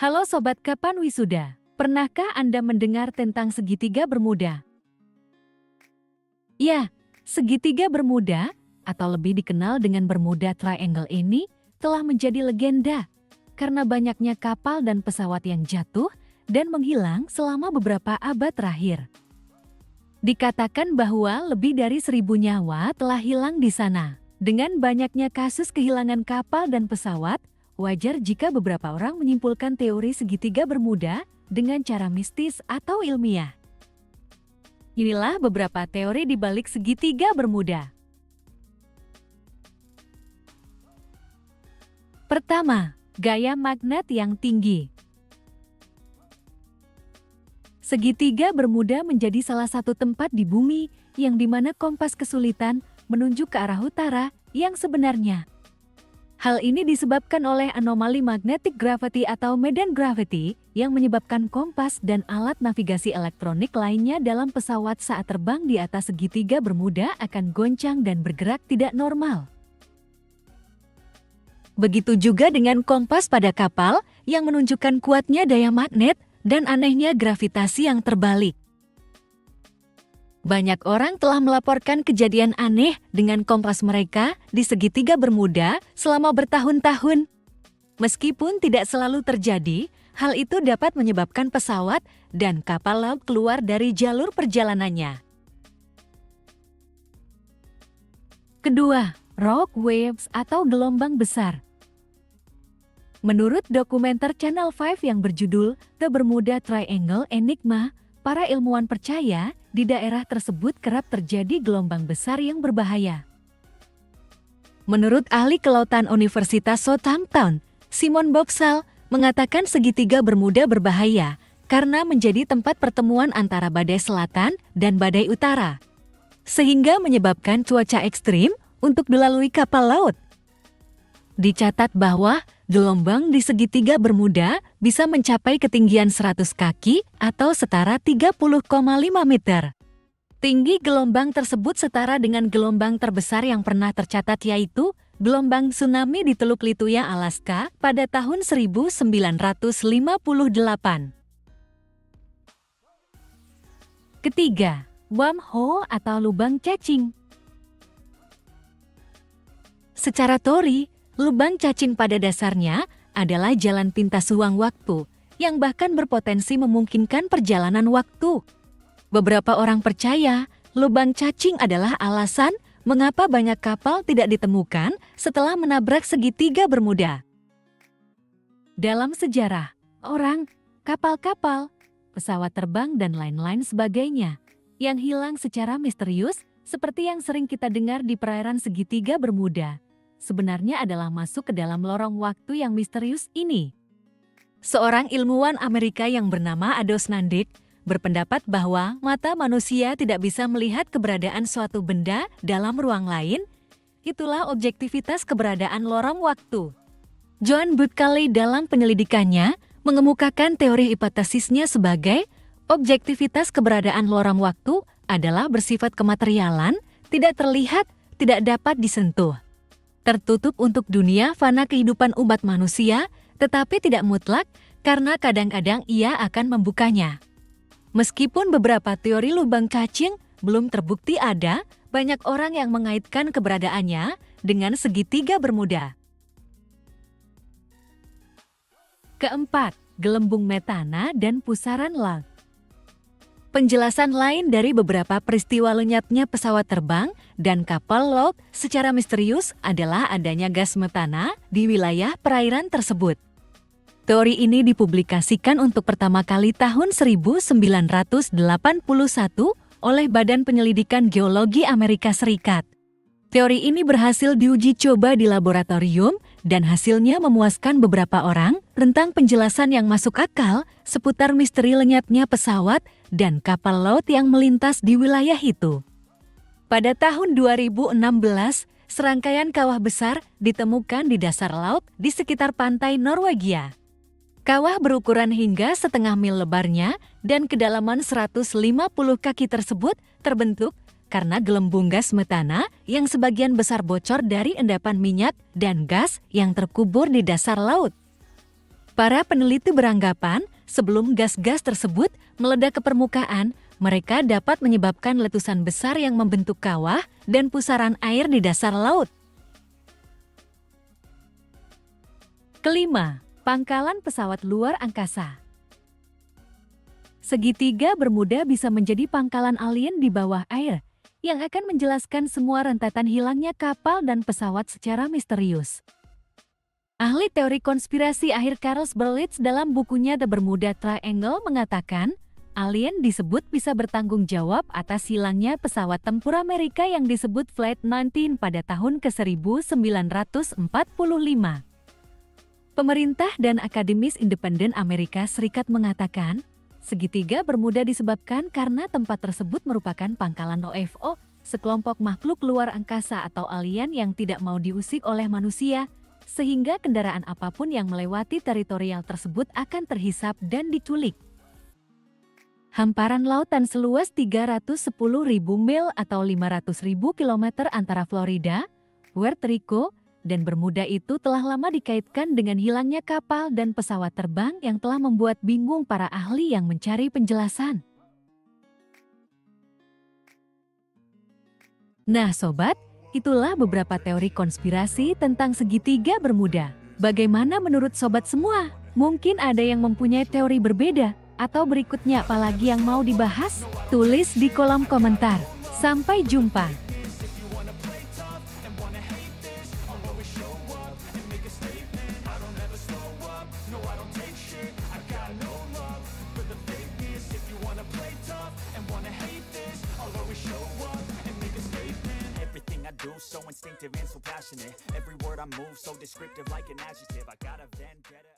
Halo Sobat Kapan Wisuda, pernahkah Anda mendengar tentang segitiga Bermuda? Ya, segitiga Bermuda, atau lebih dikenal dengan Bermuda Triangle ini, telah menjadi legenda karena banyaknya kapal dan pesawat yang jatuh dan menghilang selama beberapa abad terakhir. Dikatakan bahwa lebih dari 1.000 nyawa telah hilang di sana. Dengan banyaknya kasus kehilangan kapal dan pesawat, wajar jika beberapa orang menyimpulkan teori segitiga Bermuda dengan cara mistis atau ilmiah. Inilah beberapa teori di balik segitiga Bermuda. Pertama, gaya magnet yang tinggi. Segitiga Bermuda menjadi salah satu tempat di bumi yang dimana kompas kesulitan menunjuk ke arah utara yang sebenarnya. Hal ini disebabkan oleh anomali magnetic gravity atau medan gravity yang menyebabkan kompas dan alat navigasi elektronik lainnya dalam pesawat saat terbang di atas segitiga Bermuda akan goncang dan bergerak tidak normal. Begitu juga dengan kompas pada kapal yang menunjukkan kuatnya daya magnet dan anehnya gravitasi yang terbalik. Banyak orang telah melaporkan kejadian aneh dengan kompas mereka di segitiga Bermuda selama bertahun-tahun. Meskipun tidak selalu terjadi, hal itu dapat menyebabkan pesawat dan kapal laut keluar dari jalur perjalanannya. Kedua, rock waves atau gelombang besar. Menurut dokumenter Channel 5 yang berjudul The Bermuda Triangle Enigma, para ilmuwan percaya di daerah tersebut kerap terjadi gelombang besar yang berbahaya. Menurut ahli kelautan Universitas Southampton, Simon Boxall, mengatakan segitiga Bermuda berbahaya karena menjadi tempat pertemuan antara badai selatan dan badai utara, sehingga menyebabkan cuaca ekstrim untuk dilalui kapal laut. Dicatat bahwa gelombang di segitiga Bermuda bisa mencapai ketinggian 100 kaki atau setara 30,5 meter. Tinggi gelombang tersebut setara dengan gelombang terbesar yang pernah tercatat, yaitu gelombang tsunami di Teluk Lituya, Alaska pada tahun 1958. Ketiga, wormhole atau lubang cacing. Secara teori, lubang cacing pada dasarnya adalah jalan pintas ruang waktu yang bahkan berpotensi memungkinkan perjalanan waktu. Beberapa orang percaya lubang cacing adalah alasan mengapa banyak kapal tidak ditemukan setelah menabrak segitiga Bermuda. Dalam sejarah, orang, kapal-kapal, pesawat terbang dan lain-lain sebagainya yang hilang secara misterius seperti yang sering kita dengar di perairan segitiga Bermuda sebenarnya adalah masuk ke dalam lorong waktu yang misterius ini. Seorang ilmuwan Amerika yang bernama Ados Nandik berpendapat bahwa mata manusia tidak bisa melihat keberadaan suatu benda dalam ruang lain. Itulah objektivitas keberadaan lorong waktu. John Buckley dalam penyelidikannya mengemukakan teori hipotesisnya sebagai objektivitas keberadaan lorong waktu adalah bersifat kematerialan, tidak terlihat, tidak dapat disentuh. Tertutup untuk dunia fana kehidupan umat manusia, tetapi tidak mutlak karena kadang-kadang ia akan membukanya. Meskipun beberapa teori lubang cacing belum terbukti ada, banyak orang yang mengaitkan keberadaannya dengan segitiga Bermuda. Keempat, gelembung metana dan pusaran laut. Penjelasan lain dari beberapa peristiwa lenyapnya pesawat terbang dan kapal laut secara misterius adalah adanya gas metana di wilayah perairan tersebut. Teori ini dipublikasikan untuk pertama kali tahun 1981 oleh Badan Penyelidikan Geologi Amerika Serikat. Teori ini berhasil diuji coba di laboratorium dan hasilnya memuaskan beberapa orang tentang penjelasan yang masuk akal seputar misteri lenyapnya pesawat dan kapal laut yang melintas di wilayah itu. Pada tahun 2016, serangkaian kawah besar ditemukan di dasar laut di sekitar pantai Norwegia. Kawah berukuran hingga setengah mil lebarnya dan kedalaman 150 kaki tersebut terbentuk karena gelembung gas metana yang sebagian besar bocor dari endapan minyak dan gas yang terkubur di dasar laut. Para peneliti beranggapan, sebelum gas-gas tersebut meledak ke permukaan, mereka dapat menyebabkan letusan besar yang membentuk kawah dan pusaran air di dasar laut. Kelima, pangkalan pesawat luar angkasa. Segitiga Bermuda bisa menjadi pangkalan alien di bawah air, yang akan menjelaskan semua rentetan hilangnya kapal dan pesawat secara misterius. Ahli teori konspirasi akhir Charles Berlitz dalam bukunya The Bermuda Triangle mengatakan, alien disebut bisa bertanggung jawab atas hilangnya pesawat tempur Amerika yang disebut Flight 19 pada tahun ke-1945. Pemerintah dan akademis independen Amerika Serikat mengatakan, segitiga Bermuda disebabkan karena tempat tersebut merupakan pangkalan UFO, sekelompok makhluk luar angkasa atau alien yang tidak mau diusik oleh manusia, sehingga kendaraan apapun yang melewati teritorial tersebut akan terhisap dan diculik. Hamparan lautan seluas 310.000 mil atau 500.000 kilometer antara Florida, Puerto Rico, dan Bermuda itu telah lama dikaitkan dengan hilangnya kapal dan pesawat terbang yang telah membuat bingung para ahli yang mencari penjelasan. Nah sobat, itulah beberapa teori konspirasi tentang segitiga Bermuda. Bagaimana menurut sobat semua? Mungkin ada yang mempunyai teori berbeda, atau berikutnya apalagi yang mau dibahas? Tulis di kolom komentar. Sampai jumpa! So instinctive and so passionate. Every word I move so descriptive like an adjective. I got a vendetta.